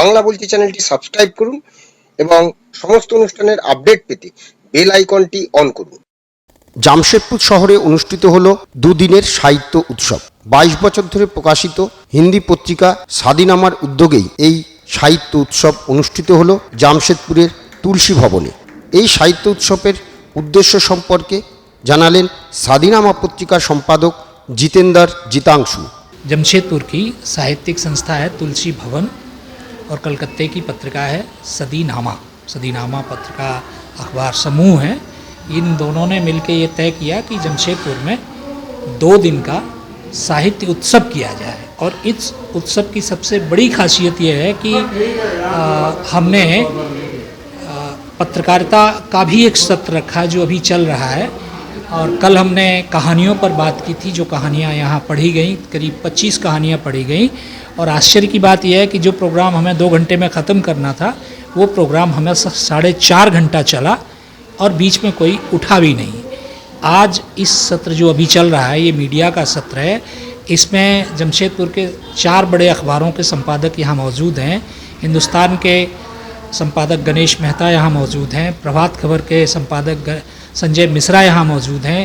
বাংলা বলছি চ্যানেলটি সাবস্ক্রাইব করুন এবং সমস্ত অনুষ্ঠানের আপডেট পেতে বেল আইকনটি অন করুন। জামশেদপুর শহরে অনুষ্ঠিত হলো দুদিনের সাহিত্য উৎসব। 22 বছর ধরে প্রকাশিত হিন্দি পত্রিকা স্বাধীনামার উদ্যোগেই এই সাহিত্য উৎসব অনুষ্ঠিত হলো জামশেদপুরের তুলসী ভবনে। এই সাহিত্য উৎসবের উদ্দেশ্য সম্পর্কে জানালেন স্বাধীনাमा पत्रिका संपादक जितेंद्र जितांशु। जमशेदपुर की साहित्यिक संस्था है तुलसी भवन और कलकत्ते की पत्रिका है सदीनामा। सदीनामा पत्रिका अखबार समूह है। इन दोनों ने मिलकर ये तय किया कि जमशेदपुर में 2 दिन का साहित्य उत्सव किया जाए और इस उत्सव की सबसे बड़ी खासियत ये है कि हमने पत्रकारिता का भी एक सत्र रखा जो अभी चल रहा है। और कल हमने कहानियों पर बात की थी, जो कहानियाँ यहाँ पढ़ी गई, करीब 25 कहानियाँ पढ़ी गई। और आश्चर्य की बात यह है कि जो प्रोग्राम हमें 2 घंटे में ख़त्म करना था वो प्रोग्राम हमें 4.5 घंटा चला और बीच में कोई उठा भी नहीं। आज इस सत्र जो अभी चल रहा है ये मीडिया का सत्र है। इसमें जमशेदपुर के 4 बड़े अखबारों के संपादक यहाँ मौजूद हैं। हिंदुस्तान के संपादक गणेश मेहता यहाँ मौजूद हैं। प्रभात खबर के संपादक संजय मिश्रा यहाँ मौजूद हैं।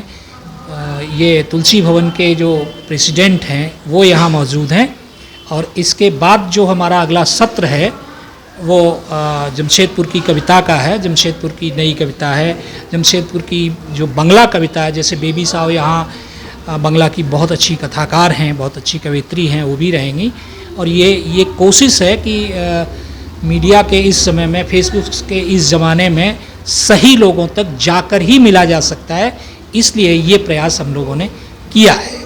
ये तुलसी भवन के जो प्रेसिडेंट हैं वो यहाँ मौजूद हैं। और इसके बाद जो हमारा अगला सत्र है वो जमशेदपुर की कविता का है। जमशेदपुर की नई कविता है, जमशेदपुर की जो बंगला कविता है, जैसे बेबी साहब यहाँ बंगला की बहुत अच्छी कथाकार हैं, बहुत अच्छी कवित्री हैं, वो भी रहेंगी। और ये कोशिश है कि मीडिया के इस समय में, फेसबुक के इस ज़माने में सही लोगों तक जाकर ही मिला जा सकता है, इसलिए ये प्रयास हम लोगों ने किया है।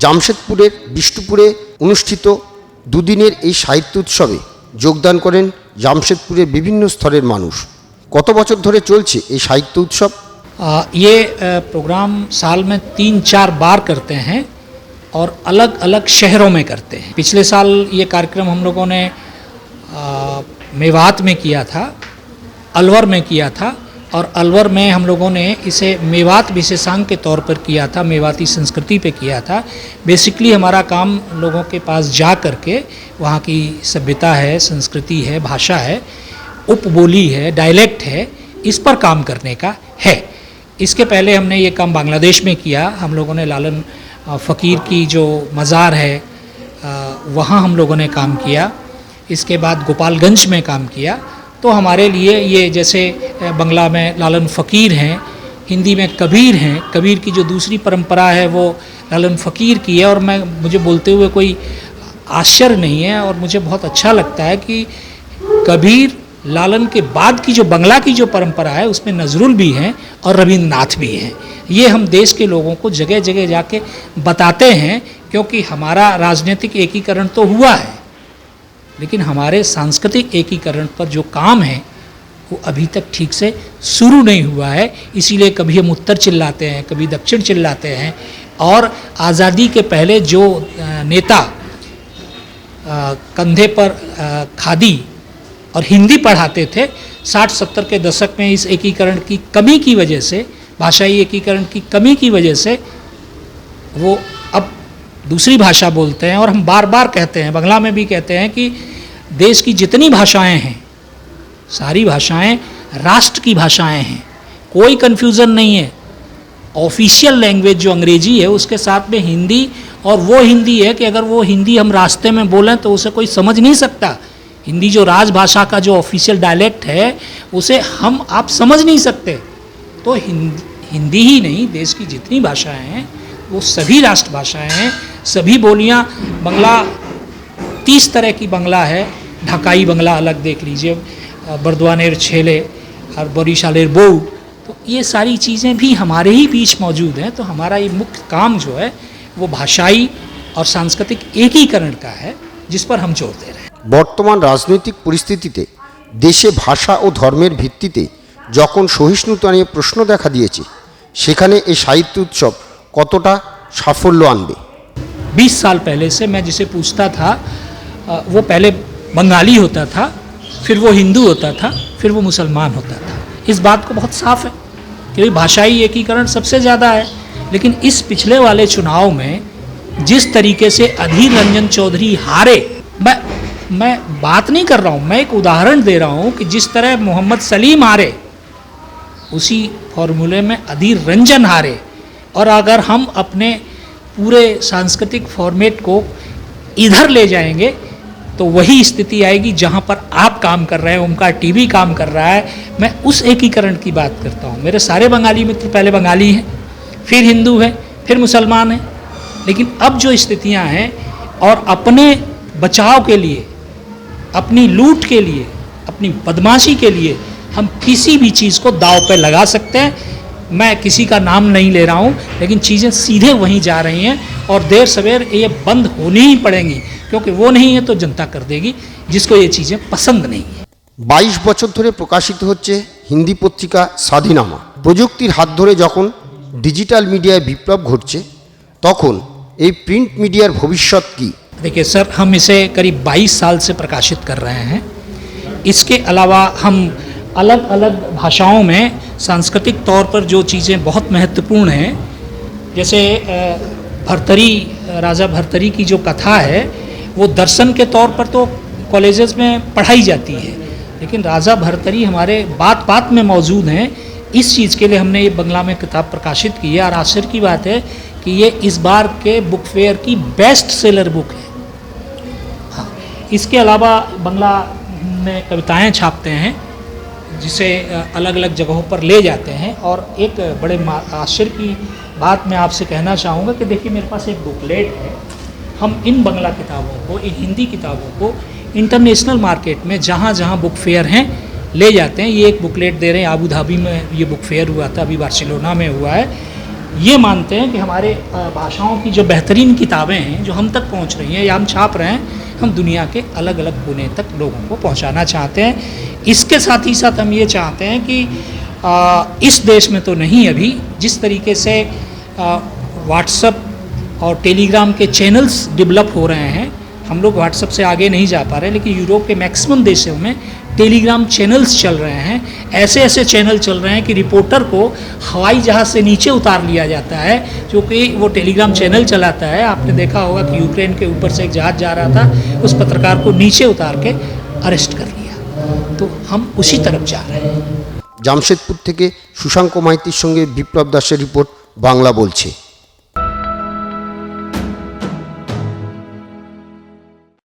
জামশেদপুরের বিষ্ণুপুরে অনুষ্ঠিত দুদিনের এই সাহিত্য উৎসবে যোগদান করেন জামশেদপুরের বিভিন্ন স্তরের মানুষ। কত বছর ধরে চলছে এই সাহিত্য উৎসব? ये प्रोग्राम साल में 3-4 बार करते हैं और अलग अलग शहरों में करते हैं। पिछले साल ये कार्यक्रम हम लोगों ने मेवात में किया था, अलवर में किया था। और अलवर में हम लोगों ने इसे मेवात विशेषांक के तौर पर किया था, मेवाती संस्कृति पे किया था। बेसिकली हमारा काम लोगों के पास जा कर के वहाँ की सभ्यता है, संस्कृति है, भाषा है, उपबोली है, डायलेक्ट है, इस पर काम करने का है। इसके पहले हमने ये काम बांग्लादेश में किया। हम लोगों ने लालन फ़कीर की जो मज़ार है वहाँ हम लोगों ने काम किया। इसके बाद गोपालगंज में काम किया। तो हमारे लिए ये जैसे बंगला में लालन फ़कीर हैं, हिंदी में कबीर हैं, कबीर की जो दूसरी परंपरा है वो लालन फ़कीर की है। और मुझे बोलते हुए कोई आश्चर्य नहीं है और मुझे बहुत अच्छा लगता है कि कबीर लालन के बाद की जो बंगला की जो परंपरा है उसमें नजरुल भी हैं और रविंद्रनाथ भी हैं। ये हम देश के लोगों को जगह जगह जाके बताते हैं, क्योंकि हमारा राजनीतिक एकीकरण तो हुआ है लेकिन हमारे सांस्कृतिक एकीकरण पर जो काम है वो अभी तक ठीक से शुरू नहीं हुआ है। इसीलिए कभी हम उत्तर चिल्लाते हैं, कभी दक्षिण चिल्लाते हैं। और आज़ादी के पहले जो नेता कंधे पर खादी और हिंदी पढ़ाते थे, 60-70 के दशक में इस एकीकरण की कमी की वजह से, भाषाई एकीकरण की कमी की वजह से वो अब दूसरी भाषा बोलते हैं। और हम बार बार कहते हैं, बंगला में भी कहते हैं कि देश की जितनी भाषाएं हैं सारी भाषाएं राष्ट्र की भाषाएं हैं, कोई कन्फ्यूज़न नहीं है। ऑफिशियल लैंग्वेज जो अंग्रेजी है उसके साथ में हिंदी, और वो हिंदी है कि अगर वो हिंदी हम रास्ते में बोलें तो उसे कोई समझ नहीं सकता। हिंदी जो राजभाषा का जो ऑफिशियल डायलेक्ट है उसे हम आप समझ नहीं सकते। तो हिंदी ही नहीं, देश की जितनी भाषाएं हैं वो सभी राष्ट्रभाषाएं हैं, सभी बोलियां। बंगला 30 तरह की बंगला है। ढाकाई बंगला अलग देख लीजिए, बर्दवानेर छेले और बोरीशालेर बोउ, तो ये सारी चीज़ें भी हमारे ही बीच मौजूद हैं। तो हमारा ये मुख्य काम जो है वो भाषाई और सांस्कृतिक एकीकरण का है, जिस पर हम जोर दे रहे हैं। বর্তমান রাজনৈতিক পরিস্থিতিতে দেশে ভাষা ও ধর্মের ভিত্তিতে যখন সহিষ্ণুতা নিয়ে প্রশ্ন দেখা দিয়েছে, সেখানে এই সাহিত্য উৎসব কতটা সাফল্য আনবে? 20 साल पहले से मैं जिसे पूछता था वो पहले बंगाली होता था, फिर वो हिंदू होता था, फिर वो मुसलमान होता था। इस बात को बहुत साफ है कि भाषाई एकीकरण सबसे ज़्यादा है। लेकिन इस पिछले वाले चुनाव में जिस तरीके से अधीर रंजन चौधरी हारे, मैं बात नहीं कर रहा हूँ, मैं एक उदाहरण दे रहा हूँ कि जिस तरह मोहम्मद सलीम हारे, उसी फॉर्मूले में अधीर रंजन हारे। और अगर हम अपने पूरे सांस्कृतिक फॉर्मेट को इधर ले जाएंगे तो वही स्थिति आएगी जहाँ पर आप काम कर रहे हैं, उनका टीवी काम कर रहा है। मैं उस एकीकरण की बात करता हूँ। मेरे सारे बंगाली मित्र पहले बंगाली हैं, फिर हिंदू हैं, फिर मुसलमान हैं, लेकिन अब जो स्थितियाँ हैं और अपने बचाव के लिए, अपनी लूट के लिए, अपनी बदमाशी के लिए हम किसी भी चीज़ को दाव पे लगा सकते हैं। मैं किसी का नाम नहीं ले रहा हूँ, लेकिन चीज़ें सीधे वहीं जा रही हैं और देर सवेर ये बंद होनी ही पड़ेंगी, क्योंकि वो नहीं है तो जनता कर देगी, जिसको ये चीज़ें पसंद नहीं है। 22 বছর ধরে প্রকাশিত হচ্ছে হিন্দি পত্রিকা স্বাধীনামা। প্রযুক্তির হাত ধরে যখন ডিজিটাল মিডিয়ায় বিপ্লব ঘটছে, তখন এই প্রিন্ট মিডিয়ার ভবিষ্যৎ কি? देखिए सर, हम इसे करीब 22 साल से प्रकाशित कर रहे हैं। इसके अलावा हम अलग अलग भाषाओं में सांस्कृतिक तौर पर जो चीज़ें बहुत महत्वपूर्ण हैं, जैसे भरतरी, राजा भरतरी की जो कथा है वो दर्शन के तौर पर तो कॉलेजेस में पढ़ाई जाती है, लेकिन राजा भरतरी हमारे बात बात में मौजूद हैं। इस चीज़ के लिए हमने ये बंगला में किताब प्रकाशित की है और आश्चर्य की बात है कि ये इस बार के बुक फेयर की बेस्ट सेलर बुक है। हाँ, इसके अलावा बंगला में कविताएं छापते हैं, जिसे अलग अलग जगहों पर ले जाते हैं। और एक बड़े आश्चर्य की बात मैं आपसे कहना चाहूँगा कि देखिए, मेरे पास एक बुकलेट है। हम इन बंगला किताबों को, इन हिंदी किताबों को इंटरनेशनल मार्केट में जहाँ जहाँ बुक फेयर हैं ले जाते हैं। ये एक बुकलेट दे रहे हैं, आबू धाबी में ये बुक फेयर हुआ था, अभी बार्सिलोना में हुआ है। ये मानते हैं कि हमारे भाषाओं की जो बेहतरीन किताबें हैं जो हम तक पहुंच रही हैं या हम छाप रहे हैं, हम दुनिया के अलग अलग कोने तक लोगों को पहुंचाना चाहते हैं। इसके साथ ही साथ हम ये चाहते हैं कि इस देश में तो नहीं, अभी जिस तरीके से व्हाट्सएप और टेलीग्राम के चैनल्स डेवलप हो रहे हैं, हम लोग व्हाट्सएप से आगे नहीं जा पा रहे हैं, लेकिन यूरोप के मैक्सिमम देशों में टेलीग्राम चैनल्स चल रहे हैं। ऐसे ऐसे चैनल चल रहे हैं कि रिपोर्टर को हवाई जहाज़ से नीचे उतार लिया जाता है, क्योंकि वो टेलीग्राम चैनल चलाता है। आपने देखा होगा कि यूक्रेन के ऊपर से एक जहाज़ जा रहा था, उस पत्रकार को नीचे उतार के अरेस्ट कर लिया। तो हम उसी तरफ जा रहे हैं। জামশেদপুর থেকে সুশাঙ্ক মাইতির সঙ্গে বিপ্লব দাসের রিপোর্ট, বাংলা বলছে।